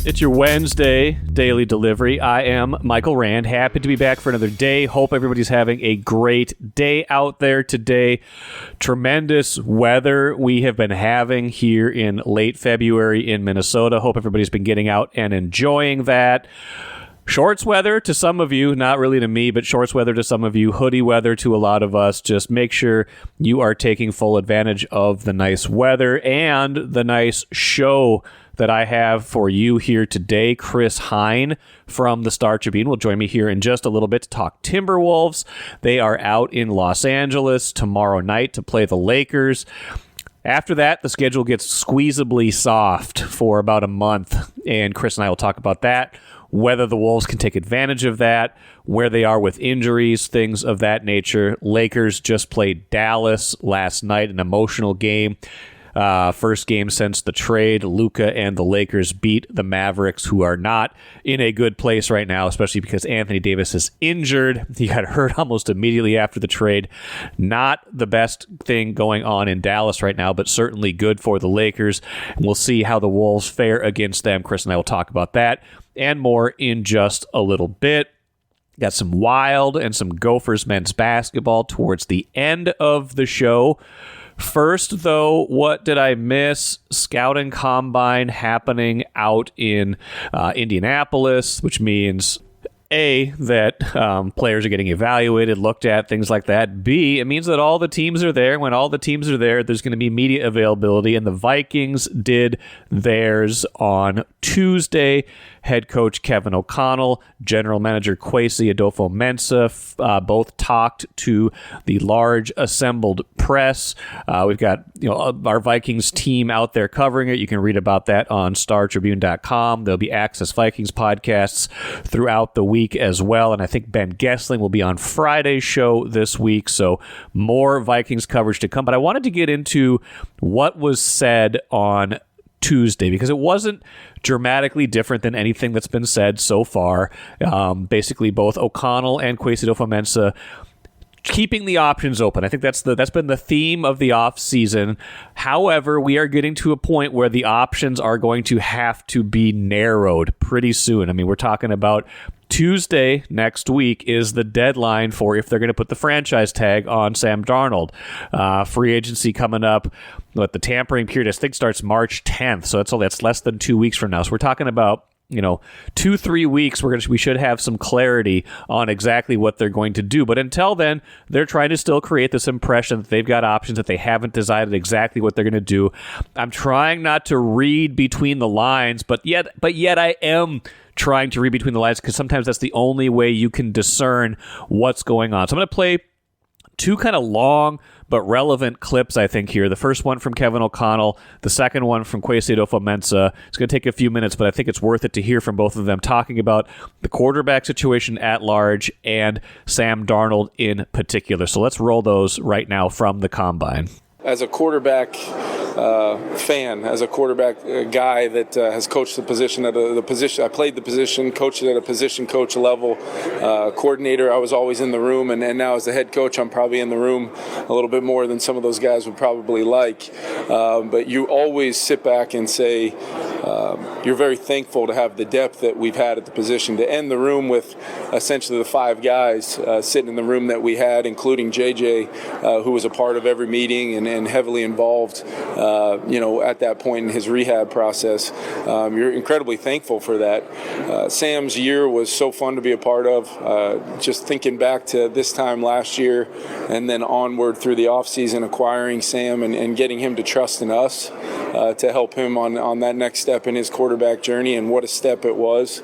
It's your Wednesday daily delivery. I am Michael Rand. Happy to be back for another day. Hope everybody's having a great day out there today. Tremendous weather we have been having here in late February in Minnesota. Hope everybody's been getting out and enjoying that. Shorts weather to some of you, not really to me, but shorts weather to some of you, hoodie weather to a lot of us. Just make sure you are taking full advantage of the nice weather and the nice show that I have for you here today. Chris Hine from the Star Tribune will join me here in just a little bit to talk Timberwolves. They are out in Los Angeles tomorrow night to play the Lakers. After that, the schedule gets squeezably soft for about a month, and Chris and I will talk about that, whether the Wolves can take advantage of that, where they are with injuries, things of that nature. Lakers just played Dallas last night, an emotional game. First game since the trade. Luka and the Lakers beat the Mavericks, who are not in a good place right now, especially because Anthony Davis is injured. He got hurt almost immediately after the trade. Not the best thing going on in Dallas right now, but certainly good for the Lakers. And we'll see how the Wolves fare against them. Chris and I will talk about that and more in just a little bit. Got some Wild and some Gophers men's basketball towards the end of the show. First, though, what did I miss? Scouting Combine happening out in Indianapolis, which means A, that players are getting evaluated, looked at, things like that. B, it means that all the teams are there. When all the teams are there, there's going to be media availability, and the Vikings did theirs on Tuesday. Head coach Kevin O'Connell, general manager Kwesi Adofo-Mensah, both talked to the large assembled press. We've got our Vikings team out there covering it. You can read about that on StarTribune.com. There'll be Access Vikings podcasts throughout the week as well, and I think Ben Gessling will be on Friday's show this week, so more Vikings coverage to come. But I wanted to get into what was said on Tuesday, because it wasn't dramatically different than anything that's been said so far. Basically, both O'Connell and Kwesi Adofo-Mensah keeping the options open. I think that's been the theme of the offseason. However, we are getting to a point where the options are going to have to be narrowed pretty soon. I mean, we're talking about Tuesday next week is the deadline for if they're going to put the franchise tag on Sam Darnold. Free agency coming up. The tampering period, I think, starts March 10th. So that's less than 2 weeks from now. So we're talking about 2-3 weeks. We should have some clarity on exactly what they're going to do. But until then, they're trying to still create this impression that they've got options, that they haven't decided exactly what they're going to do. I'm trying not to read between the lines, but yet I am trying to read between the lines, because sometimes that's the only way you can discern what's going on. So I'm going to play two kind of long but relevant clips, I think, here. The first one from Kevin O'Connell, the second one from Kwesi Adofo-Mensah. It's going to take a few minutes, but I think it's worth it to hear from both of them talking about the quarterback situation at large and Sam Darnold in particular. So let's roll those right now from the Combine. As a quarterback fan, as a quarterback guy that has coached the position at the position, I played the position, coached it at a position coach level, coordinator, I was always in the room, and now as the head coach, I'm probably in the room a little bit more than some of those guys would probably like. But you always sit back and say, you're very thankful to have the depth that we've had at the position. To end the room with essentially the five guys sitting in the room that we had, including JJ, who was a part of every meeting and heavily involved, at that point in his rehab process. You're incredibly thankful for that. Sam's year was so fun to be a part of. Just thinking back to this time last year and then onward through the offseason, acquiring Sam and getting him to trust in us to help him on that next step in his quarterback journey, and what a step it was.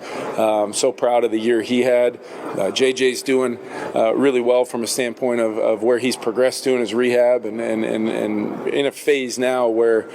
So proud of the year he had. JJ's doing really well from a standpoint of where he's progressed to in his rehab, and in a phase now where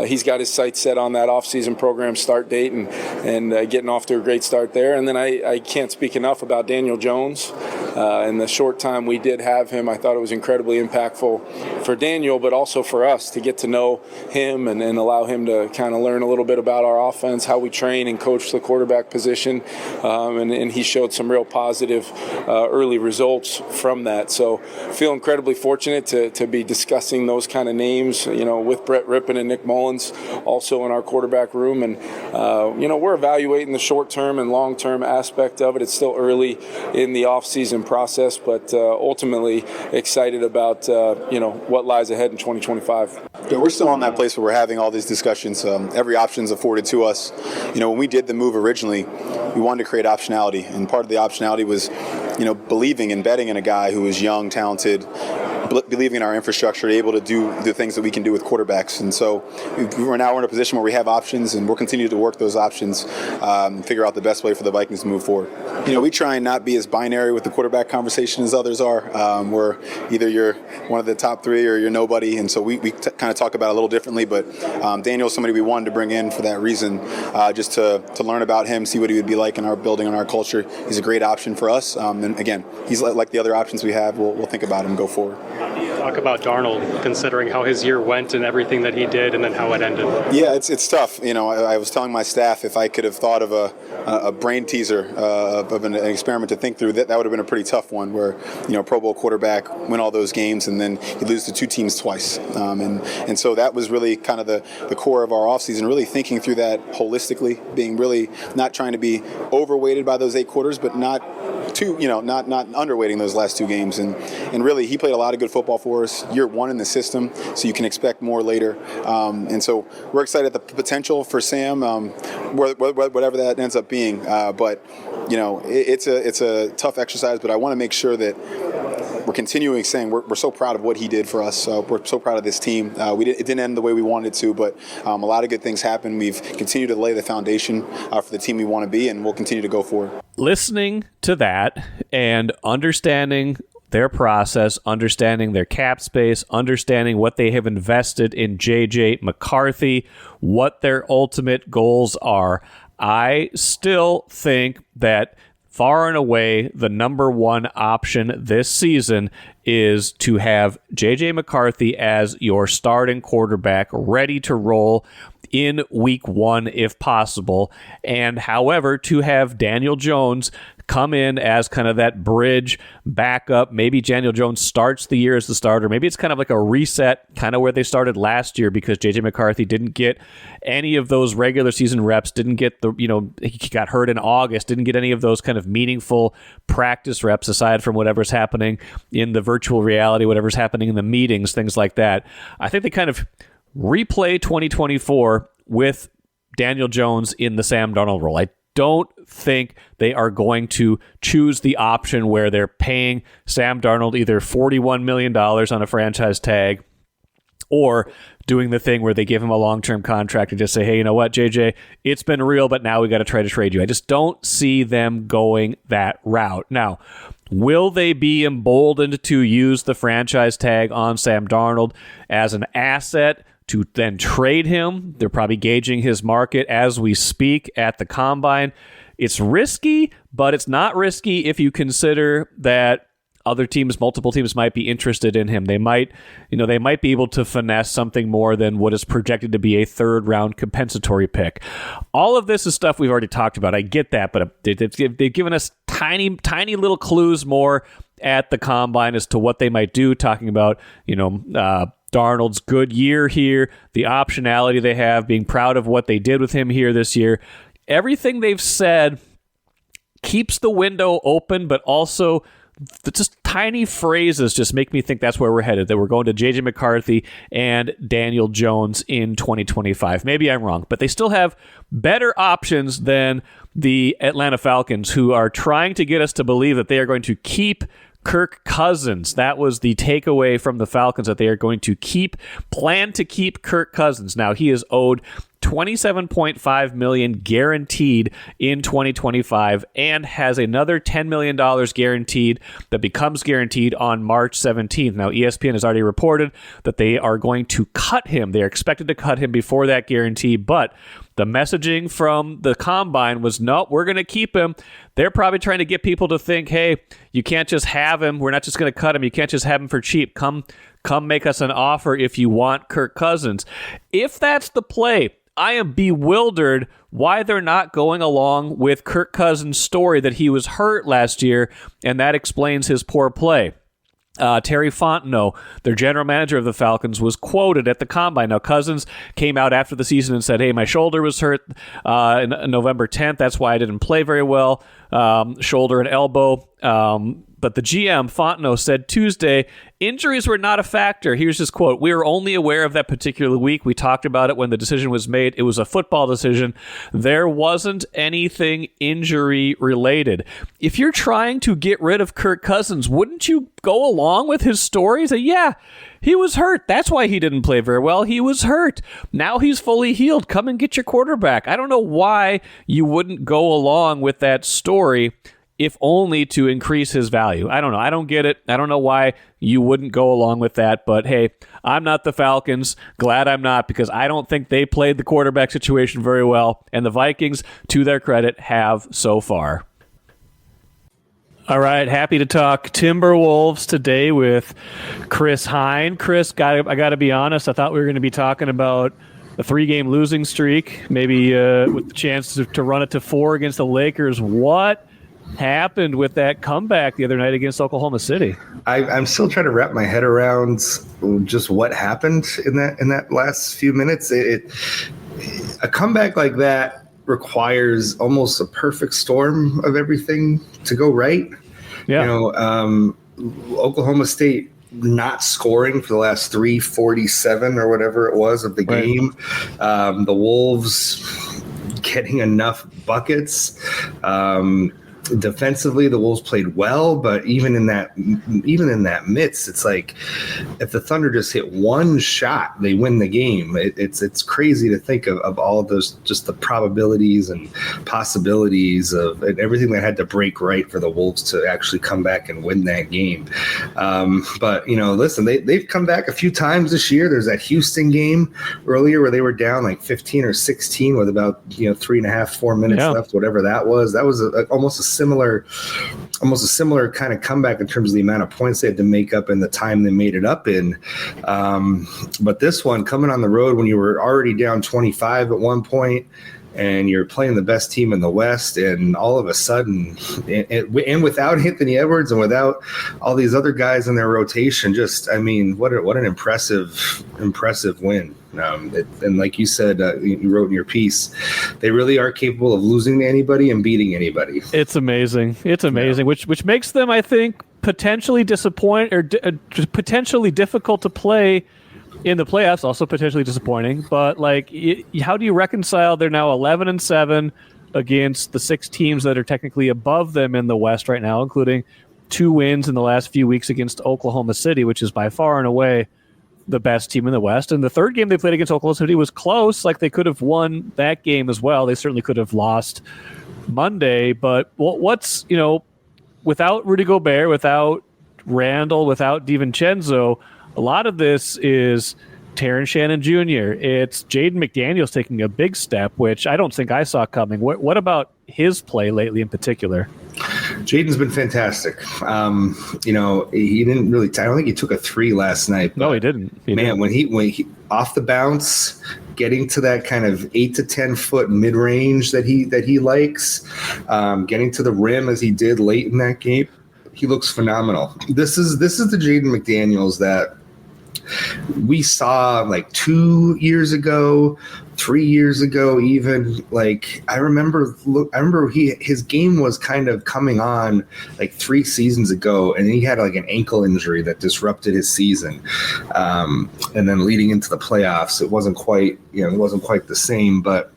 he's got his sights set on that offseason program start date and getting off to a great start there. And then I can't speak enough about Daniel Jones. In the short time we did have him, I thought it was incredibly impactful for Daniel, but also for us to get to know him and allow him to kind of learn a little bit about our offense, how we train and coach the quarterback position. And he showed some real positive early results from that. So feel incredibly fortunate to be discussing those kind of names, with Brett Rippon and Nick Mullins also in our quarterback room. And, we're evaluating the short-term and long-term aspect of it. It's still early in the off-season process, but ultimately excited about, what lies ahead in 2025. Yeah, we're still in that place where we're having all these discussions. Every option is afforded to us. When we did the move originally, we wanted to create optionality, and part of the optionality was, believing and betting in a guy who is young, talented, believing in our infrastructure, able to do the things that we can do with quarterbacks. And so we're in a position where we have options, and we'll continue to work those options and figure out the best way for the Vikings to move forward. We try and not be as binary with the quarterback conversation as others are, where either you're one of the top three or you're nobody. And so we kind of talk about it a little differently. But Daniel's somebody we wanted to bring in for that reason, just to learn about him, see what he would be like in our building and our culture. He's a great option for us. And again, he's like the other options we have. We'll think about him, go forward. Talk about Darnold, considering how his year went and everything that he did, and then how it ended. Yeah, it's tough. I was telling my staff if I could have thought of a brain teaser of an experiment to think through, that would have been a pretty tough one. Where Pro Bowl quarterback, win all those games, and then you lose to two teams twice. And so that was really kind of the core of our offseason, really thinking through that holistically, being really not trying to be overweighted by those 8 quarters, but not not underweighting those last 2 games. And really, he played a lot of good football for us. Year 1 in the system, so you can expect more later. And so we're excited at the potential for Sam, whatever that ends up being. But it's a tough exercise. But I want to make sure that we're continuing saying we're so proud of what he did for us. We're so proud of this team. It didn't end the way we wanted it to, but a lot of good things happened. We've continued to lay the foundation for the team we want to be, and we'll continue to go forward. Listening to that and understanding their process, understanding their cap space, understanding what they have invested in J.J. McCarthy, what their ultimate goals are, I still think that far and away the number one option this season is to have J.J. McCarthy as your starting quarterback, ready to roll in week 1 if possible, and however to have Daniel Jones come in as kind of that bridge backup. Maybe Daniel Jones starts the year as the starter. Maybe it's kind of like a reset, kind of where they started last year, because J.J. McCarthy didn't get any of those regular season reps, didn't get he got hurt in August, didn't get any of those kind of meaningful practice reps aside from whatever's happening in the virtual reality, whatever's happening in the meetings, things like that. I think they kind of replay 2024 with Daniel Jones in the Sam Darnold role. I don't think they are going to choose the option where they're paying Sam Darnold either $41 million on a franchise tag or doing the thing where they give him a long-term contract and just say, hey, you know what, JJ, it's been real, but now we got to try to trade you. I just don't see them going that route. Now, will they be emboldened to use the franchise tag on Sam Darnold as an asset to then trade him? They're probably gauging his market as we speak at the Combine. It's risky, but it's not risky if you consider that other teams, multiple teams, might be interested in him. They might be able to finesse something more than what is projected to be a 3rd round compensatory pick. All of this is stuff we've already talked about. I get that, but they've given us tiny little clues more at the Combine as to what they might do, talking about, Darnold's good year here, the optionality they have, being proud of what they did with him here this year. Everything they've said keeps the window open, but also just tiny phrases just make me think that's where we're headed, that we're going to J.J. McCarthy and Daniel Jones in 2025. Maybe I'm wrong, but they still have better options than the Atlanta Falcons, who are trying to get us to believe that they are going to keep Kirk Cousins. That was the takeaway from the Falcons, that they are going to plan to keep Kirk Cousins. Now, he is owed $27.5 million guaranteed in 2025 and has another $10 million guaranteed that becomes guaranteed on March 17th. Now, ESPN has already reported that they are going to cut him. They are expected to cut him before that guarantee, but the messaging from the Combine was, no, we're going to keep him. They're probably trying to get people to think, hey, you can't just have him. We're not just going to cut him. You can't just have him for cheap. Come come make us an offer if you want Kirk Cousins. If that's the play, I am bewildered why they're not going along with Kirk Cousins' story that he was hurt last year, and that explains his poor play. Terry Fontenot, their general manager of the Falcons, was quoted at the Combine. Now, Cousins came out after the season and said, hey, my shoulder was hurt November 10th. That's why I didn't play very well, shoulder and elbow. But the GM, Fontenot, said Tuesday, injuries were not a factor. Here's his quote. We were only aware of that particular week. We talked about it when the decision was made. It was a football decision. There wasn't anything injury related. If you're trying to get rid of Kirk Cousins, wouldn't you go along with his story? Say, yeah, he was hurt. That's why he didn't play very well. He was hurt. Now he's fully healed. Come and get your quarterback. I don't know why you wouldn't go along with that story, if only to increase his value. I don't know. I don't get it. I don't know why you wouldn't go along with that. But hey, I'm not the Falcons. Glad I'm not, because I don't think they played the quarterback situation very well. And the Vikings, to their credit, have so far. All right, happy to talk Timberwolves today with Chris Hine. Chris, I got to be honest, I thought we were going to be talking about a 3-game losing streak, maybe with the chance to run it to 4 against the Lakers. What happened with that comeback the other night against Oklahoma City? I'm still trying to wrap my head around just what happened in that last few minutes. A comeback like that requires almost a perfect storm of everything to go right. Yeah. Oklahoma State not scoring for the last 3:47 or whatever it was of the game. The Wolves getting enough buckets. Defensively, the Wolves played well, but even in that midst, it's like if the Thunder just hit one shot, they win the game. It's crazy to think of all of those, just the probabilities and possibilities of and everything that had to break right for the Wolves to actually come back and win that game. But listen, they've come back a few times this year. There's that Houston game earlier where they were down like 15 or 16 with about 3.5-4 minutes left, whatever that was. That was almost a similar kind of comeback in terms of the amount of points they had to make up in the time they made it up in. But this one, coming on the road when you were already down 25 at one point and you're playing the best team in the West, and all of a sudden, and without Anthony Edwards and without all these other guys in their rotation, what an impressive win. And like you said, you wrote in your piece, they really are capable of losing to anybody and beating anybody. It's amazing. Which makes them, I think, potentially potentially difficult to play in the playoffs. Also potentially disappointing. But how do you reconcile? They're now 11-7 against the 6 teams that are technically above them in the West right now, including 2 wins in the last few weeks against Oklahoma City, which is by far and away the best team in the West. And the 3rd game they played against Oklahoma City was close. They could have won that game as well. They certainly could have lost Monday. But what's, without Rudy Gobert, without Randall, without DiVincenzo, a lot of this is Terrence Shannon Jr. It's Jaden McDaniels taking a big step, which I don't think I saw coming. What about his play lately in particular? Jaden's been fantastic. He didn't really. I don't think he took a 3 last night. No, he didn't. When he off the bounce, getting to that kind of 8 to 10 foot mid range that he likes, getting to the rim as he did late in that game, he looks phenomenal. This is the Jaden McDaniels that we saw 2 years ago, 3 years ago, even. I remember his game was kind of coming on 3 seasons ago, and he had an ankle injury that disrupted his season. And then leading into the playoffs, it wasn't quite the same, but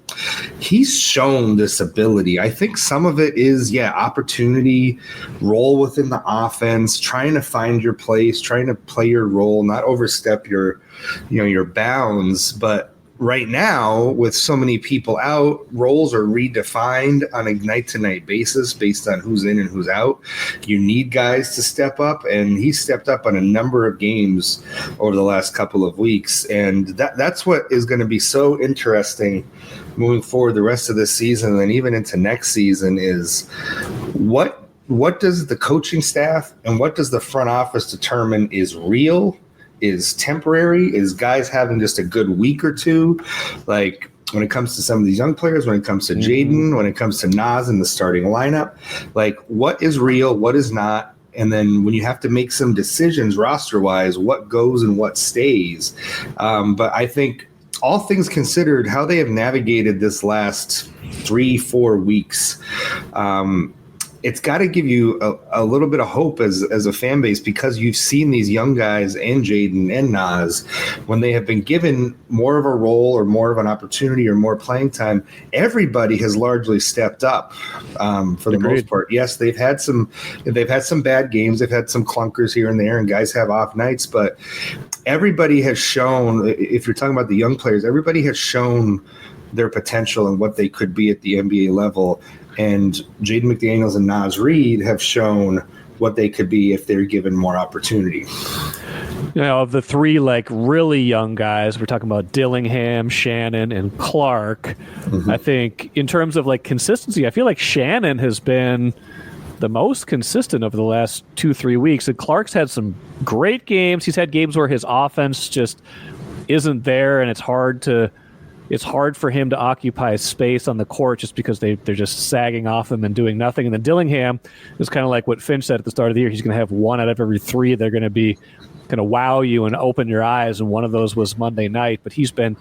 he's shown this ability. I think some of it is, opportunity, role within the offense, trying to find your place, trying to play your role, not overstep your bounds. But right now, with so many people out, roles are redefined on a night-to-night basis based on who's in and who's out. You need guys to step up, and he stepped up on a number of games over the last couple of weeks. And that's what is going to be so interesting moving forward the rest of this season and even into next season is what does the coaching staff and what does the front office determine is real is temporary? Is guys having just a good week or two? Like when it comes to some of these young players, when it comes to Jaden, when it comes to Nas in the starting lineup, like what is real, what is not? And then when you have to make some decisions roster-wise, what goes and what stays. But I think all things considered, how they have navigated this last 3-4 weeks, it's got to give you a little bit of hope as a fan base, because you've seen these young guys and Jaden and Nas, when they have been given more of a role or more of an opportunity or more playing time, everybody has largely stepped up for the most part. Yes, they've had some bad games. They've had some clunkers here and there, and guys have off nights, but everybody has shown, if you're talking about the young players, everybody has shown their potential and what they could be at the NBA level. And Jaden McDaniels and Naz Reid have shown what they could be if they're given more opportunity. You know, of the three like really young guys, we're talking about Dillingham, Shannon, and Clark. I think in terms of like consistency, I feel like Shannon has been the most consistent over the last 2-3 weeks. And Clark's had some great games. He's had games where his offense just isn't there, and it's hard for him to occupy space on the court just because they're just sagging off him and doing nothing. And then Dillingham is kind of like what Finch said at the start of the year. He's going to have one out of every three. They're going to be going to wow you and open your eyes. And one of those was Monday night, but he's been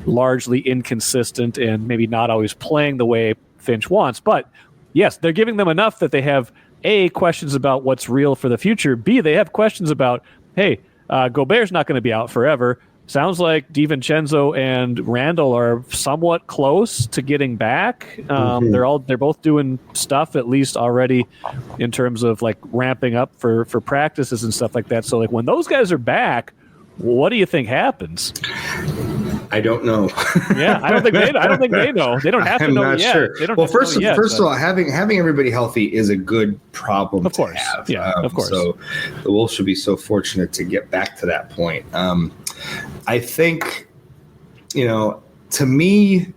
largely inconsistent and maybe not always playing the way Finch wants. But yes, they're giving them enough that they have A, questions about what's real for the future. B, they have questions about, hey, Gobert's not going to be out forever. Sounds like DiVincenzo and Randall are somewhat close to getting back. They're both doing stuff at least already in terms of like ramping up for practices and stuff like that. So like when those guys are back, what do you think happens? I don't know. Yeah, I don't think they know. They don't have to know I'm not yet. sure. They don't Well, have to first know yet, of all, having everybody healthy is a good problem Of course. to have. Yeah, of course. So the Wolves should be so fortunate to get back to that point. I think, to me,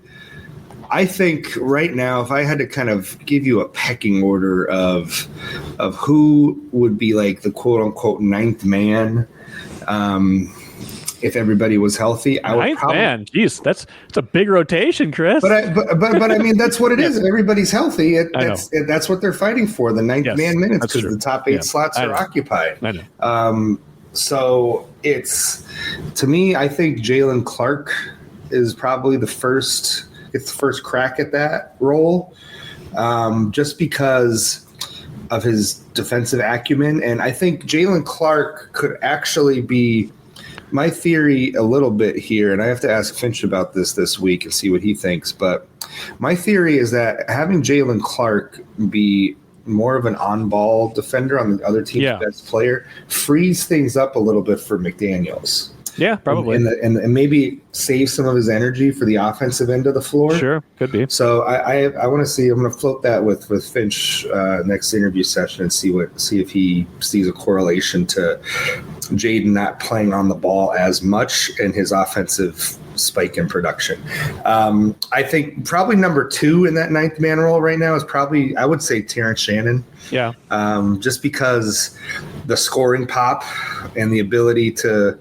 I think right now, if I had to kind of give you a pecking order of who would be like the quote unquote ninth man, if everybody was healthy, I would probably. Man, geez, that's a big rotation, Chris. But I mean, that's what it is. If everybody's healthy, that's what they're fighting for, the ninth man minutes, because the top 8 slots are occupied. I know. So it's, to me, I think Jalen Clark is probably the first crack at that role, just because of his defensive acumen. And I think Jalen Clark could actually be. My theory a little bit here, and I have to ask Finch about this week and see what he thinks, but my theory is that having Jalen Clark be more of an on-ball defender on the other team's best player frees things up a little bit for McDaniels. Yeah, probably. And maybe save some of his energy for the offensive end of the floor. Sure, could be. So I want to see. I'm going to float that with Finch next interview session and see if he sees a correlation to Jaden not playing on the ball as much and his offensive spike in production. I think probably number 2 in that ninth man role right now is probably, I would say, Terrence Shannon. Yeah. Just because the scoring pop and the ability to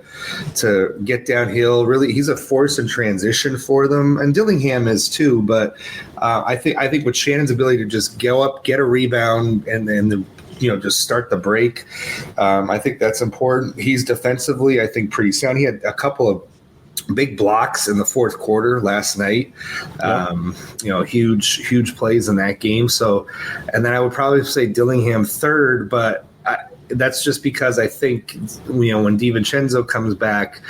get downhill, really, he's a force in transition for them, and Dillingham is too. But I think with Shannon's ability to just go up, get a rebound, and then just start the break, I think that's important. He's defensively, I think, pretty sound. He had a couple of big blocks in the fourth quarter last night. Huge plays in that game. So, and then I would probably say Dillingham third, but that's just because I think, when DiVincenzo comes back,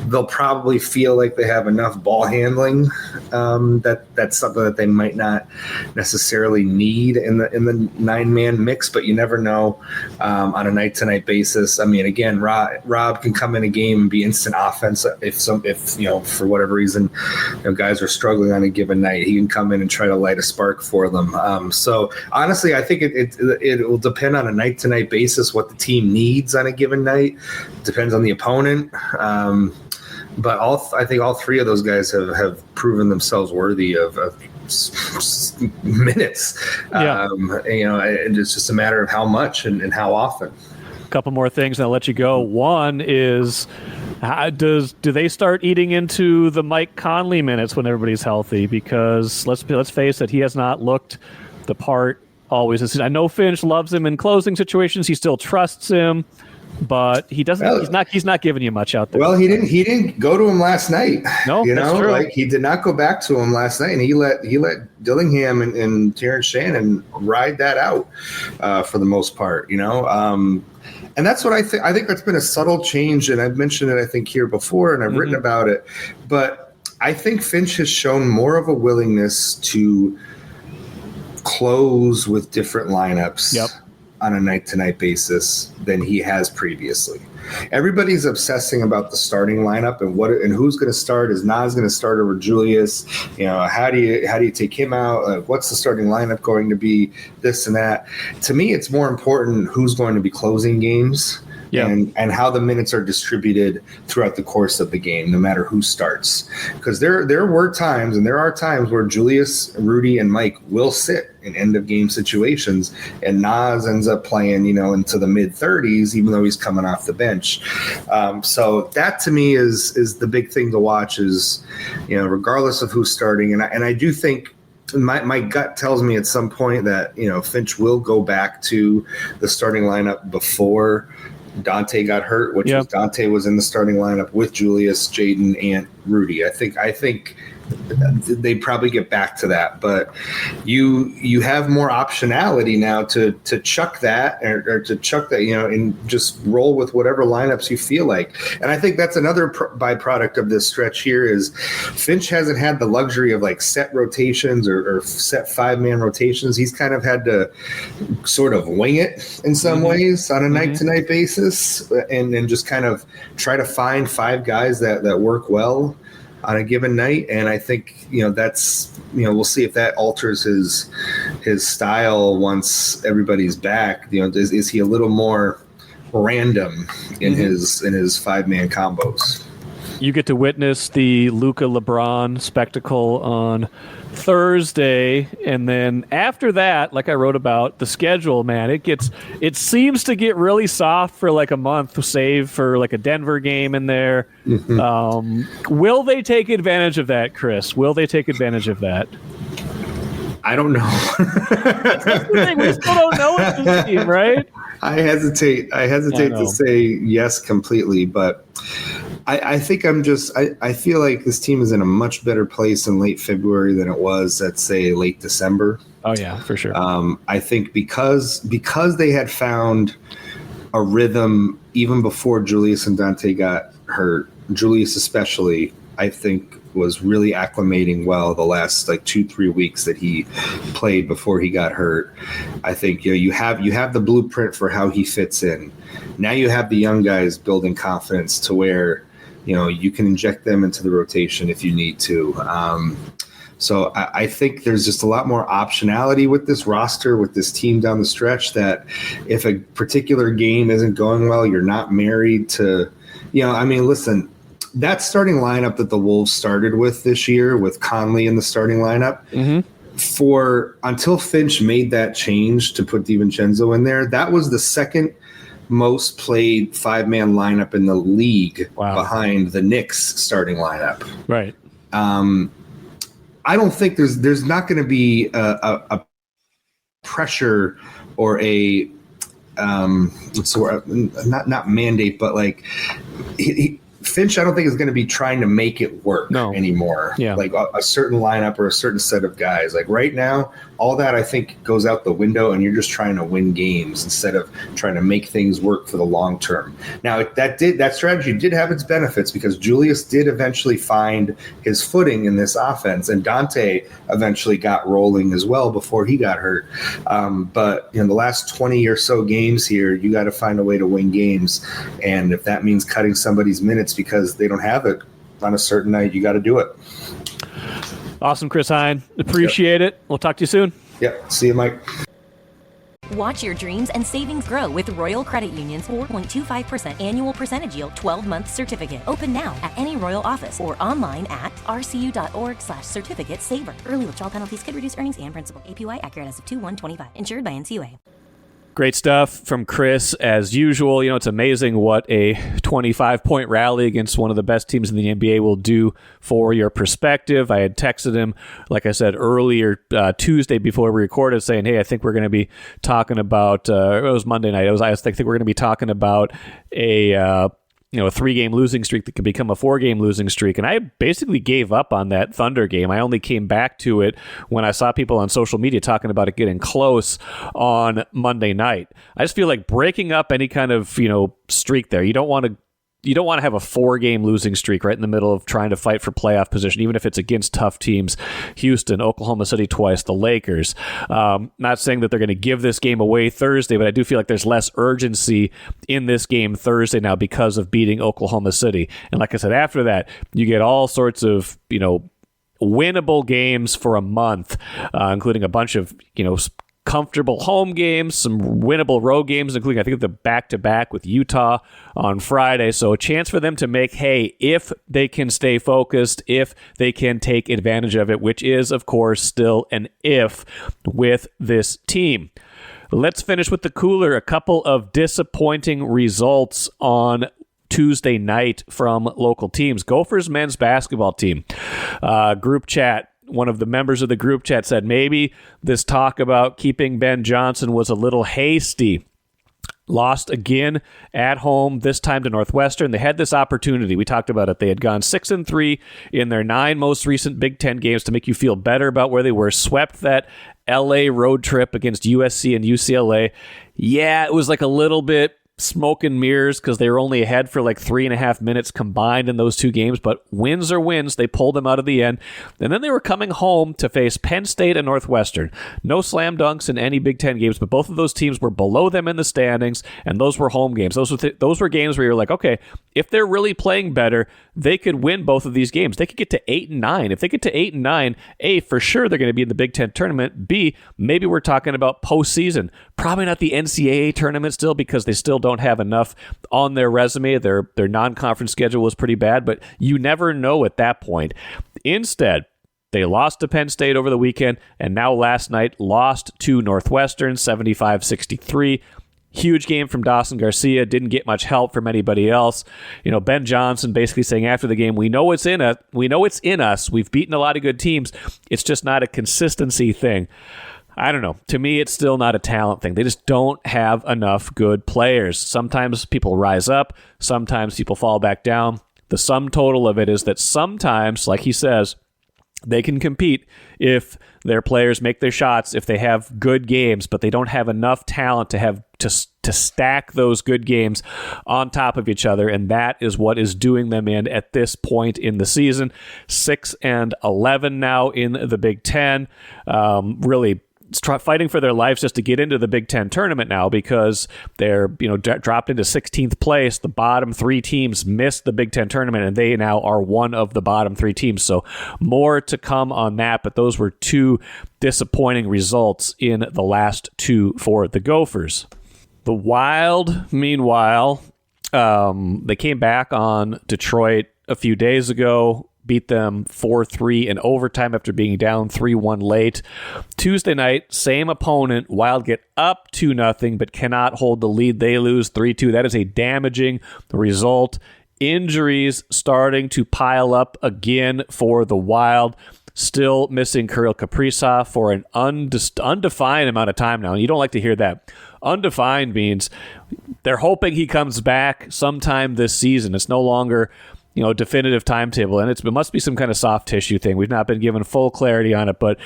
they'll probably feel like they have enough ball handling. That's something that they might not necessarily need in the 9-man mix, but you never know on a night-to-night basis. I mean, again, Rob can come in a game and be instant offense if for whatever reason, guys are struggling on a given night. He can come in and try to light a spark for them. So honestly, I think it will depend on a night-to-night basis what the team needs on a given night. Depends on the opponent. But I think all three of those guys have proven themselves worthy of minutes. And it's just a matter of how much and how often. A couple more things and I'll let you go. One is Do they start eating into the Mike Conley minutes when everybody's healthy? Because let's face it, he has not looked the part always. I know Finch loves him in closing situations. He still trusts him, but he doesn't. Well, he's not giving you much out there. Well, he didn't go to him last night. No, that's true. Like he did not go back to him last night, and he let Dillingham and Terrence Shannon ride that out for the most part. And that's what I think. I think that's been a subtle change, and I've mentioned it, I think, here before, and I've written about it. But I think Finch has shown more of a willingness to close with different lineups on a night-to-night basis than he has previously. Everybody's obsessing about the starting lineup and who's going to start. Is Nas going to start over Julius? How do you take him out? What's the starting lineup going to be? This and that. To me, it's more important who's going to be closing games. And how the minutes are distributed throughout the course of the game, no matter who starts. Because there were times, and there are times, where Julius, Rudy, and Mike will sit in end-of-game situations, and Nas ends up playing, into the mid-30s, even though he's coming off the bench. So that, to me, is the big thing to watch is, regardless of who's starting. And I do think my gut tells me at some point that, Finch will go back to the starting lineup before Dante got hurt, which was Dante was in the starting lineup with Julius, Jaden, and Rudy. I think they probably get back to that, but you have more optionality now to chuck that or to chuck that, and just roll with whatever lineups you feel like. And I think that's another byproduct of this stretch here is Finch hasn't had the luxury of like set rotations or set 5-man rotations. He's kind of had to sort of wing it in some ways on a night-to-night basis and just kind of try to find 5 guys that work well on a given night. And I think, that's, we'll see if that alters his style once everybody's back. Is he a little more random in his 5-man combos? You get to witness the Luka LeBron spectacle on Thursday, and then after that, like I wrote about the schedule, man, it seems to get really soft for like a month, save for like a Denver game in there. Will they take advantage of that, Chris? Will they take advantage of that? I don't know. That's the thing. We still don't know with this team, right? I hesitate to say yes completely, but I think I feel like this team is in a much better place in late February than it was at, say, late December. Oh yeah, for sure. I think because they had found a rhythm even before Julius and Dante got hurt. Julius especially, I think, was really acclimating well the last 2-3 weeks that he played before he got hurt. I think you have the blueprint for how he fits in. Now you have the young guys building confidence to where you can inject them into the rotation if you need to. So I think there's just a lot more optionality with this roster, with this team down the stretch, that if a particular game isn't going well, you're not married to, listen, that starting lineup that the Wolves started with this year with Conley in the starting lineup, until Finch made that change to put DiVincenzo in there, that was the second most played 5-man lineup in the league behind the Knicks starting lineup. Right. I don't think there's not going to be a pressure or a not mandate, but Finch, I don't think is going to be trying to make it work anymore. Yeah. Like a certain lineup or a certain set of guys. Like right now, all that I think goes out the window, and you're just trying to win games instead of trying to make things work for the long term. Now that strategy did have its benefits because Julius did eventually find his footing in this offense, and Dante eventually got rolling as well before he got hurt. But in the last 20 or so games here, you got to find a way to win games, and if that means cutting somebody's minutes because they don't have it on a certain night, you got to do it. Awesome, Chris Hine. Appreciate it. We'll talk to you soon. Yep. See you, Mike. Watch your dreams and savings grow with Royal Credit Union's 4.25% annual percentage yield 12-month certificate. Open now at any Royal office or online at rcu.org/certificate saver. Early withdrawal penalties could reduce earnings and principal. APY accurate as of 2/1/25. Insured by NCUA. Great stuff from Chris, as usual. It's amazing what a 25-point rally against one of the best teams in the NBA will do for your perspective. I had texted him, like I said earlier, Tuesday before we recorded, saying, hey, I think we're going to be talking about, it was Monday night, I think we're going to be talking about a 3-game losing streak that could become a 4-game losing streak. And I basically gave up on that Thunder game. I only came back to it when I saw people on social media talking about it getting close on Monday night. I just feel like breaking up any kind of, streak there. You don't want to have a 4-game losing streak right in the middle of trying to fight for playoff position, even if it's against tough teams. Houston, Oklahoma City twice, the Lakers. Not saying that they're going to give this game away Thursday, but I do feel like there's less urgency in this game Thursday now because of beating Oklahoma City. And like I said, after that, you get all sorts of, winnable games for a month, including a bunch of, comfortable home games, some winnable road games, including I think the back-to-back with Utah on Friday. So a chance for them to make hay if they can stay focused, if they can take advantage of it, which is, of course, still an if with this team. Let's finish with the cooler. A couple of disappointing results on Tuesday night from local teams. Gophers men's basketball team. Group chat. One of the members of the group chat said maybe this talk about keeping Ben Johnson was a little hasty. Lost again at home, this time to Northwestern. They had this opportunity. We talked about it. They had gone 6-3 in their 9 most recent Big Ten games to make you feel better about where they were. Swept that LA road trip against USC and UCLA. Yeah, it was like a little bit smoke and mirrors because they were only ahead for like 3.5 minutes combined in those 2 games, but wins are wins. They pulled them out of the end. And then they were coming home to face Penn State and Northwestern. No slam dunks in any Big Ten games, but both of those teams were below them in the standings, and those were home games. Those were games where you're like, okay, if they're really playing better, they could win both of these games. They could get to 8-9. If they get to 8-9, A, for sure they're going to be in the Big Ten tournament. B, maybe we're talking about postseason. Probably not the NCAA tournament still because they still don't have enough on their resume. Their non-conference schedule was pretty bad, but you never know at that point. Instead, they lost to Penn State over the weekend, and now last night lost to Northwestern 75-63. Huge game from Dawson Garcia. Didn't get much help from anybody else. Ben Johnson basically saying after the game, we know it's in us. We've beaten a lot of good teams. It's just not a consistency thing. I don't know. To me, it's still not a talent thing. They just don't have enough good players. Sometimes people rise up. Sometimes people fall back down. The sum total of it is that sometimes, like he says, they can compete if their players make their shots, if they have good games, but they don't have enough talent to stack those good games on top of each other, and that is what is doing them in at this point in the season. 6-11 now in the Big Ten. Really fighting for their lives just to get into the Big Ten tournament now because they're dropped into 16th place. The bottom 3 teams missed the Big Ten tournament, and they now are one of the bottom 3 teams. So more to come on that, but those were 2 disappointing results in the last 2 for the Gophers. The Wild, meanwhile, they came back on Detroit a few days ago, beat them 4-3 in overtime after being down 3-1 late. Tuesday night, same opponent. Wild get up 2-0, but cannot hold the lead. They lose 3-2. That is a damaging result. Injuries starting to pile up again for the Wild. Still missing Kirill Kaprizov for an undefined amount of time now. And you don't like to hear that. Undefined means they're hoping he comes back sometime this season. It's no longer definitive timetable, and it must be some kind of soft tissue thing. We've not been given full clarity on it, but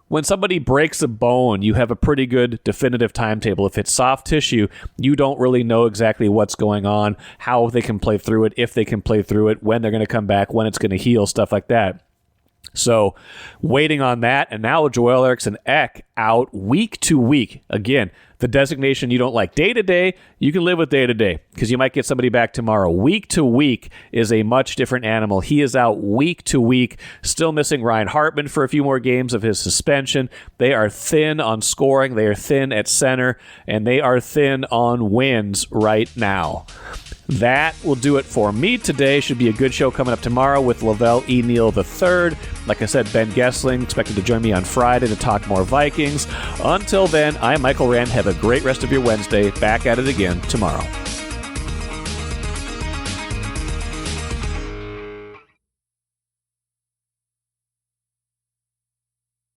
when somebody breaks a bone, you have a pretty good definitive timetable. If it's soft tissue, you don't really know exactly what's going on, how they can play through it, if they can play through it, when they're going to come back, when it's going to heal, stuff like that. So waiting on that, and now Joel Eriksson Ek out week to week. Again, the designation you don't like. Day to day, you can live with day to day because you might get somebody back tomorrow. Week to week is a much different animal. He is out week to week, still missing Ryan Hartman for a few more games of his suspension. They are thin on scoring. They are thin at center, and they are thin on wins right now. That will do it for me today. Should be a good show coming up tomorrow with Lavelle E. Neal III. Like I said, Ben Gessling expected to join me on Friday to talk more Vikings. Until then, I'm Michael Rand. Have a great rest of your Wednesday. Back at it again tomorrow.